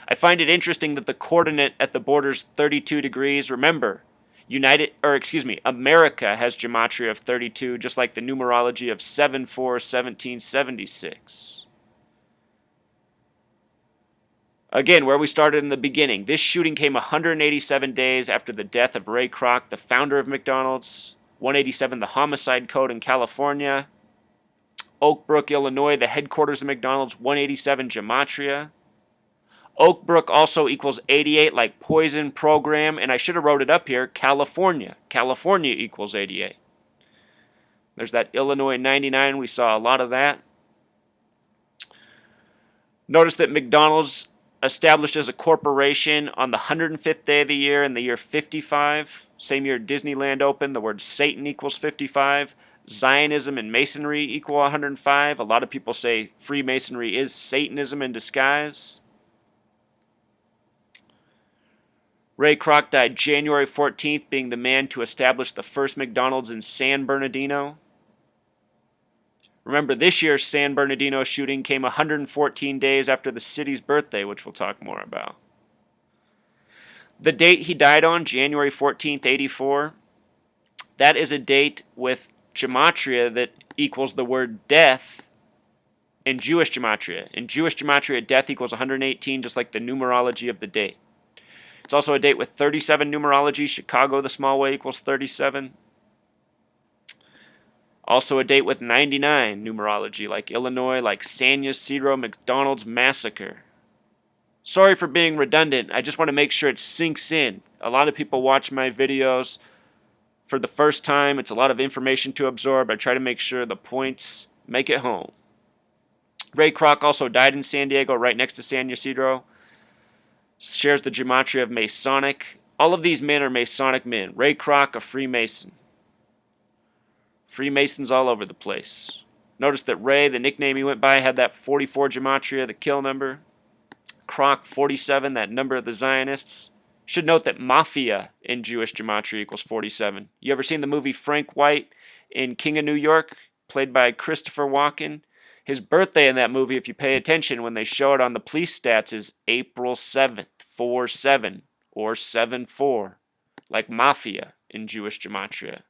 I find it interesting that the coordinate at the border is 32 degrees. Remember, America has gematria of 32, just like the numerology of 7/4/1776. Again, where we started in the beginning, this shooting came 187 days after the death of Ray Kroc, the founder of McDonald's. 187, the homicide code in California. Oak Brook, Illinois, the headquarters of McDonald's. 187, gematria. Oak Brook also equals 88, like poison program, and I should have wrote it up here, California. California equals 88. There's that Illinois 99. We saw a lot of that. Notice that McDonald's established as a corporation on the 105th day of the year in the year 55. Same year Disneyland opened, the word Satan equals 55. Zionism and Masonry equal 105. A lot of people say Freemasonry is Satanism in disguise. Ray Kroc died January 14th, being the man to establish the first McDonald's in San Bernardino. Remember, this year's San Bernardino shooting came 114 days after the city's birthday, which we'll talk more about. The date he died on, January 14th, 84, that is a date with gematria that equals the word death in Jewish gematria. In Jewish gematria, death equals 118, just like the numerology of the date. It's also a date with 37 numerology. Chicago, the small way, equals 37. Also a date with 99 numerology, like Illinois, like San Ysidro, McDonald's, Massacre. Sorry for being redundant. I just want to make sure it sinks in. A lot of people watch my videos for the first time. It's a lot of information to absorb. I try to make sure the points make it home. Ray Kroc also died in San Diego, right next to San Ysidro. Shares the gematria of Masonic. All of these men are Masonic men. Ray Kroc, a Freemason. Freemasons all over the place. Notice that Ray, the nickname he went by, had that 44 gematria, the kill number. Kroc, 47, that number of the Zionists. Should note that Mafia in Jewish gematria equals 47. You ever seen the movie Frank White in King of New York, played by Christopher Walken? His birthday in that movie, if you pay attention, when they show it on the police stats, is April 7th, 4-7, or 7-4, like Mafia in Jewish gematria.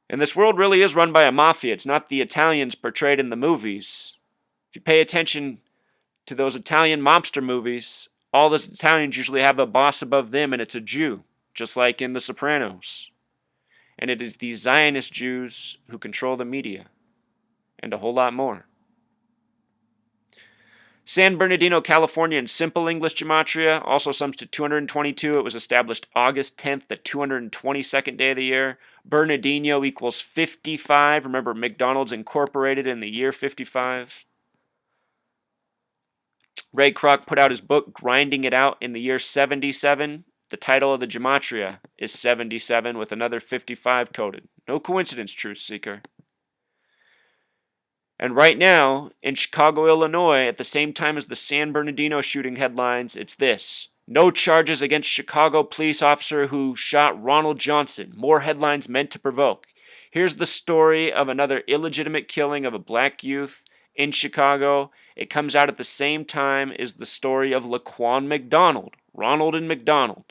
And this world really is run by a mafia. It's not the Italians portrayed in the movies. If you pay attention to those Italian mobster movies, all those Italians usually have a boss above them, and it's a Jew, just like in The Sopranos. And it is these Zionist Jews who control the media, and a whole lot more. San Bernardino, California, in simple English gematria also sums to 222. It was established August 10th, the 222nd day of the year. Bernardino equals 55. Remember, McDonald's incorporated in the year 55. Ray Kroc put out his book, Grinding It Out, in the year 77. The title of the gematria is 77 with another 55 coded. No coincidence, truth seeker. And right now, in Chicago, Illinois, at the same time as the San Bernardino shooting headlines, it's this. No charges against Chicago police officer who shot Ronald Johnson. More headlines meant to provoke. Here's the story of another illegitimate killing of a black youth in Chicago. It comes out at the same time as the story of Laquan McDonald, Ronald and McDonald.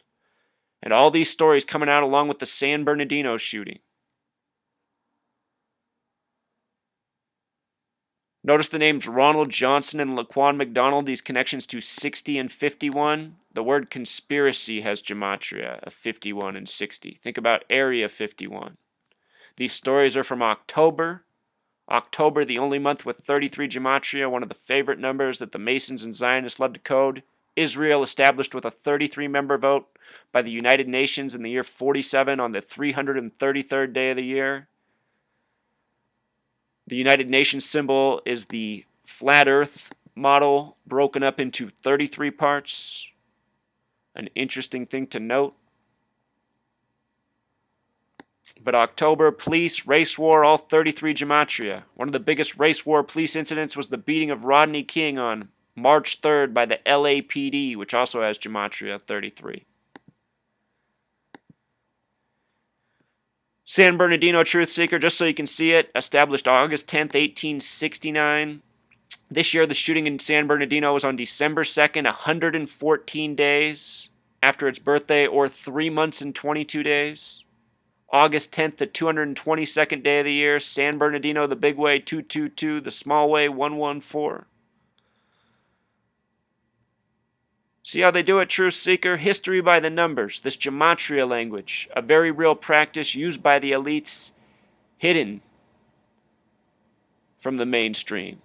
And all these stories coming out along with the San Bernardino shooting. Notice the names Ronald Johnson and Laquan McDonald, these connections to 60 and 51. The word conspiracy has gematria of 51 and 60. Think about Area 51. These stories are from October. October, the only month with 33 gematria, one of the favorite numbers that the Masons and Zionists love to code. Israel established with a 33-member vote by the United Nations in the year 47 on the 333rd day of the year. The United Nations symbol is the flat earth model broken up into 33 parts. An interesting thing to note. But October, police, race war, all 33 gematria. One of the biggest race war police incidents was the beating of Rodney King on March 3rd by the LAPD, which also has gematria 33. San Bernardino Truth Seeker, just so you can see it, established August 10th, 1869. This year, the shooting in San Bernardino was on December 2nd, 114 days after its birthday, or 3 months and 22 days. August 10th, the 222nd day of the year, San Bernardino, the big way, 222, the small way, 114. See how they do it, Truth Seeker? History by the numbers, this gematria language, a very real practice used by the elites, hidden from the mainstream.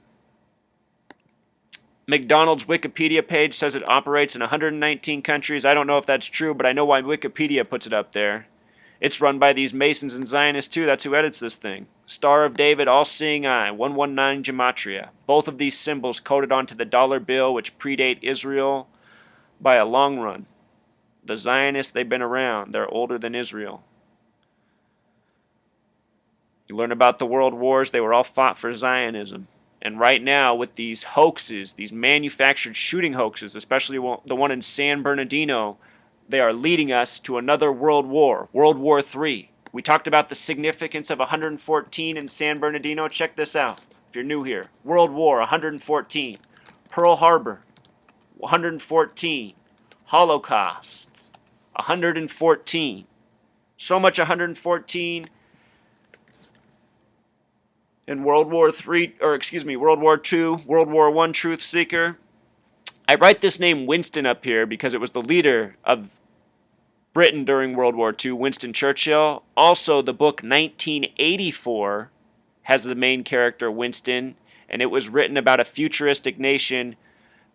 McDonald's Wikipedia page says it operates in 119 countries. I don't know if that's true, but I know why Wikipedia puts it up there. It's run by these Masons and Zionists too. That's who edits this thing. Star of David, all-seeing eye, 119 gematria. Both of these symbols coded onto the dollar bill, which predate Israel by a long run. The Zionists, they've been around. They're older than Israel. You learn about the world wars. They were all fought for Zionism. And right now, with these hoaxes, these manufactured shooting hoaxes, especially the one in San Bernardino, they are leading us to another world war, World War III. We talked about the significance of 114 in San Bernardino. Check this out, if you're new here. World War, 114. Pearl Harbor, 114. Holocaust, 114. So much 114. In World War II, World War I, Truth Seeker. I write this name Winston up here because it was the leader of Britain during World War II, Winston Churchill. Also, the book 1984 has the main character Winston, and it was written about a futuristic nation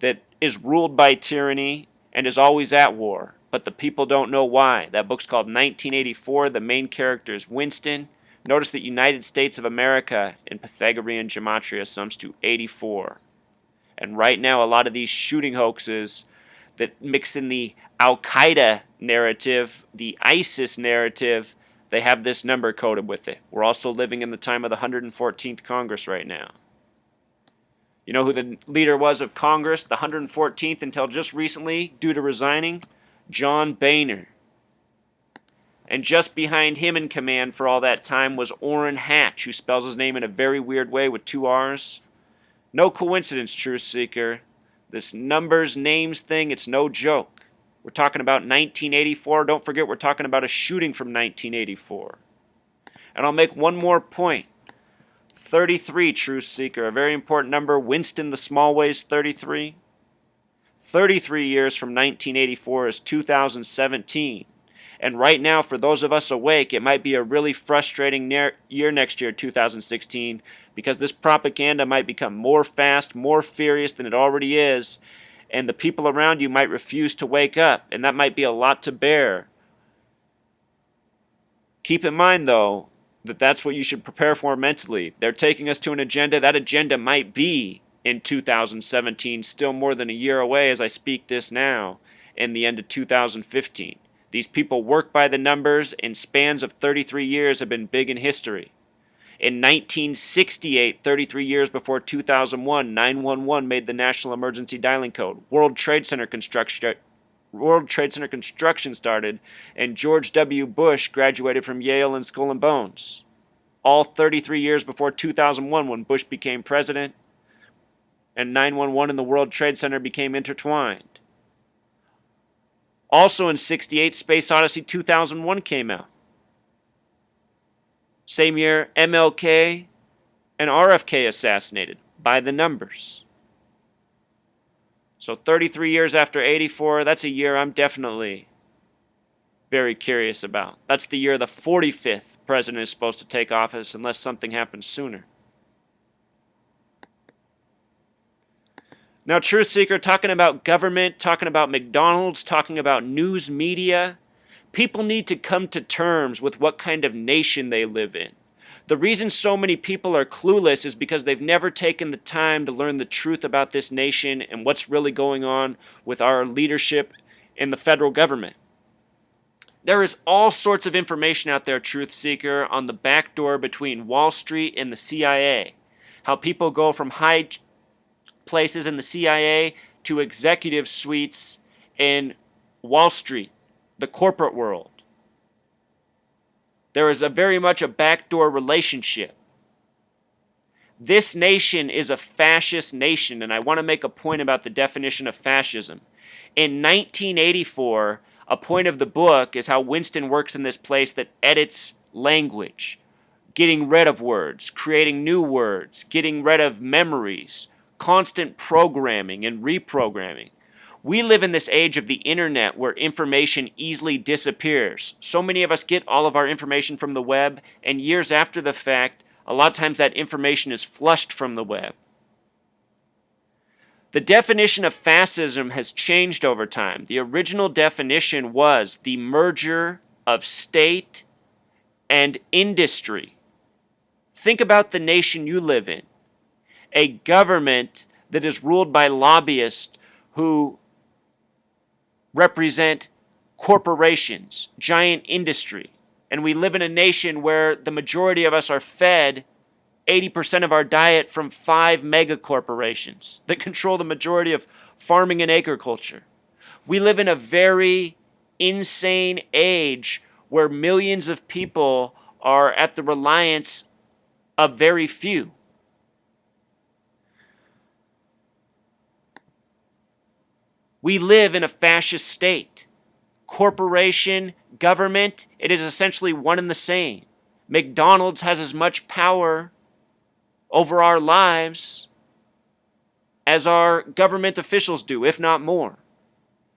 that is ruled by tyranny and is always at war, but the people don't know why. That book's called 1984. The main character is Winston. Notice that United States of America in Pythagorean gematria sums to 84. And right now, a lot of these shooting hoaxes that mix in the Al-Qaeda narrative, the ISIS narrative, they have this number coded with it. We're also living in the time of the 114th Congress right now. You know who the leader was of Congress, the 114th, until just recently, due to resigning? John Boehner. And just behind him in command for all that time was Orrin Hatch, who spells his name in a very weird way with 2 R's. No coincidence, Truth Seeker. This numbers, names thing, it's no joke. We're talking about 1984. Don't forget, we're talking about a shooting from 1984. And I'll make one more point. 33, Truth Seeker, a very important number. Winston the Small Way's 33. 33 years from 1984 is 2017. And right now, for those of us awake, it might be a really frustrating year next year, 2016, because this propaganda might become more fast, more furious than it already is, and the people around you might refuse to wake up, and that might be a lot to bear. Keep in mind, though, that that's what you should prepare for mentally. They're taking us to an agenda. That agenda might be in 2017, still more than a year away as I speak this now, in the end of 2015. These people work by the numbers, and spans of 33 years have been big in history. In 1968, 33 years before 2001, 911 made the National Emergency Dialing Code. World Trade Center construction started, and George W. Bush graduated from Yale and Skull and Bones. All 33 years before 2001, when Bush became president, and 911 and the World Trade Center became intertwined. Also in 68, Space Odyssey 2001 came out. Same year, MLK and RFK assassinated, by the numbers. So 33 years after 84, that's a year I'm definitely very curious about. That's the year the 45th president is supposed to take office, unless something happens sooner. Now, Truth Seeker, talking about government, talking about McDonald's, talking about news media, people need to come to terms with what kind of nation they live in. The reason so many people are clueless is because they've never taken the time to learn the truth about this nation and what's really going on with our leadership in the federal government. There is all sorts of information out there, Truth Seeker, on the back door between Wall Street and the CIA. How people go from high places in the CIA to executive suites in Wall Street, the corporate world. There is very much a backdoor relationship. This nation is a fascist nation, and I want to make a point about the definition of fascism. In 1984, a point of the book is how Winston works in this place that edits language, getting rid of words, creating new words, getting rid of memories, constant programming and reprogramming. We live in this age of the internet where information easily disappears. So many of us get all of our information from the web, and years after the fact, a lot of times that information is flushed from the web. The definition of fascism has changed over time. The original definition was the merger of state and industry. Think about the nation you live in. A government that is ruled by lobbyists who represent corporations, giant industry. And we live in a nation where the majority of us are fed 80% of our diet from 5 mega corporations that control the majority of farming and agriculture. We live in a very insane age where millions of people are at the reliance of very few. We live in a fascist state. Corporation, government, it is essentially one and the same. McDonald's has as much power over our lives as our government officials do, if not more.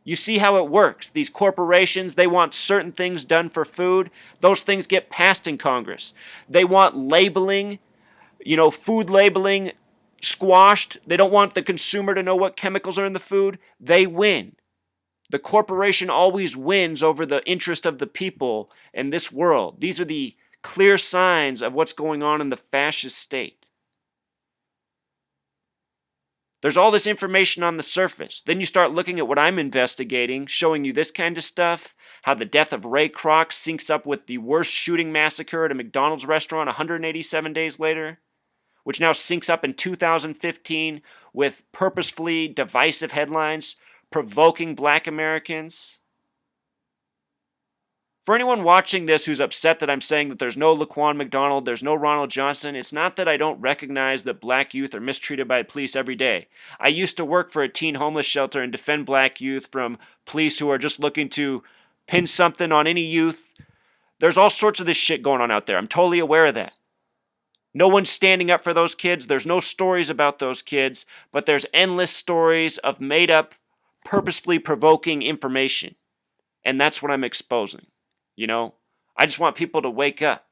You see how it works. These corporations, they want certain things done for food. Those things get passed in Congress. They want labeling, food labeling squashed. They don't want the consumer to know what chemicals are in the food. They win. The corporation always wins over the interest of the people in this world. These are the clear signs of what's going on in the fascist state. There's all this information on the surface. Then you start looking at what I'm investigating, showing you this kind of stuff, how the death of Ray Kroc syncs up with the worst shooting massacre at a McDonald's restaurant 187 days later, which now syncs up in 2015 with purposefully divisive headlines provoking black Americans. For anyone watching this who's upset that I'm saying that there's no Laquan McDonald, there's no Ronald Johnson, it's not that I don't recognize that black youth are mistreated by police every day. I used to work for a teen homeless shelter and defend black youth from police who are just looking to pin something on any youth. There's all sorts of this shit going on out there. I'm totally aware of that. No one's standing up for those kids. There's no stories about those kids, but there's endless stories of made up, purposefully provoking information. And that's what I'm exposing. I just want people to wake up.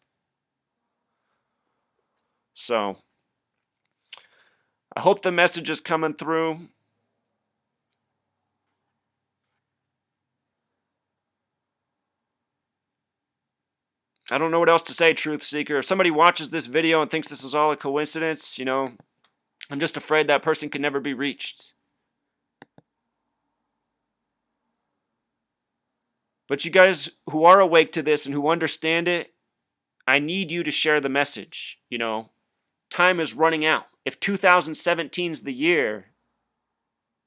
So, I hope the message is coming through. I don't know what else to say, Truth Seeker. If somebody watches this video and thinks this is all a coincidence, I'm just afraid that person can never be reached. But you guys who are awake to this and who understand it, I need you to share the message. Time is running out. If 2017 is the year,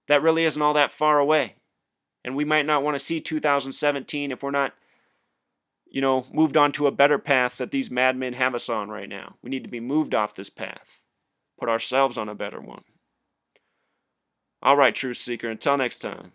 that really isn't all that far away. And we might not want to see 2017 if we're not, moved on to a better path that these madmen have us on right now. We need to be moved off this path. Put ourselves on a better one. All right, Truth Seeker, until next time.